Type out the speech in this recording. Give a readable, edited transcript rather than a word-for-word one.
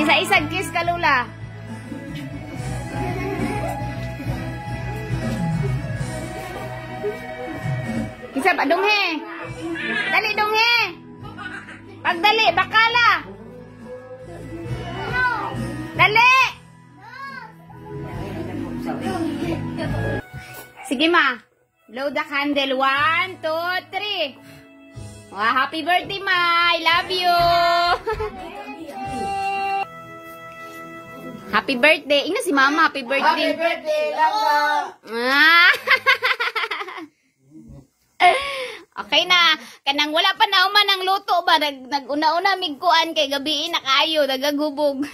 Isa-isag kiss ka, Lula. Isa pa, dunghe. Dali, dunghe. Pagdali, bakala. Dali. Sige, ma. Blow the candle. 1, 2, 3. Wow, happy birthday, ma. I love you. Happy birthday. Ina si mama, happy birthday. Happy birthday, Langga. Okay na. Kanang wala pa na uman ang luto ba? Nag-una-una migkuan kay gabi na kayo. Nagagubog.